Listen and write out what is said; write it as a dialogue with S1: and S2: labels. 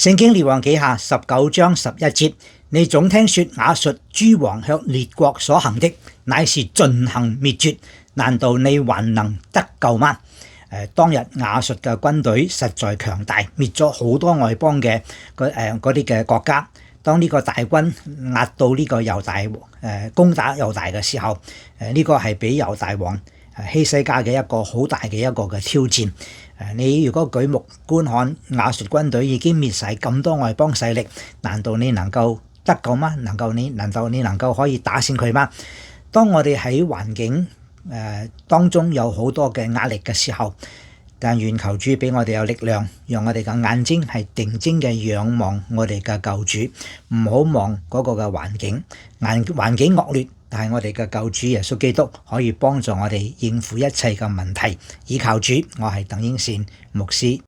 S1: 聖經列王紀下19章11節，你總聽說亞述諸王向列國所行的，乃是盡行滅絕，難道你還能得救嗎？當日亞述嘅軍隊實在強大，滅咗好多外邦嘅嗰啲嘅國家。當呢個大軍壓到呢個猶大攻打猶大嘅時候，呢個係俾猶大王希西家嘅一個好大嘅一個嘅挑戰。你如果舉目觀看亞述軍隊已經滅晒咁多外邦勢力，難道你能夠得救嗎？難道你能夠可以打勝佢嗎？當我哋喺環境當中有好多嘅壓力嘅時候，但願求主俾我哋有力量，讓我哋嘅眼睛係定睛嘅仰望我哋嘅救主，唔好望嗰個嘅環境，環境惡劣，但係我哋嘅救主耶穌基督可以幫助我哋應付一切嘅問題。依靠主，我係鄧英善牧師。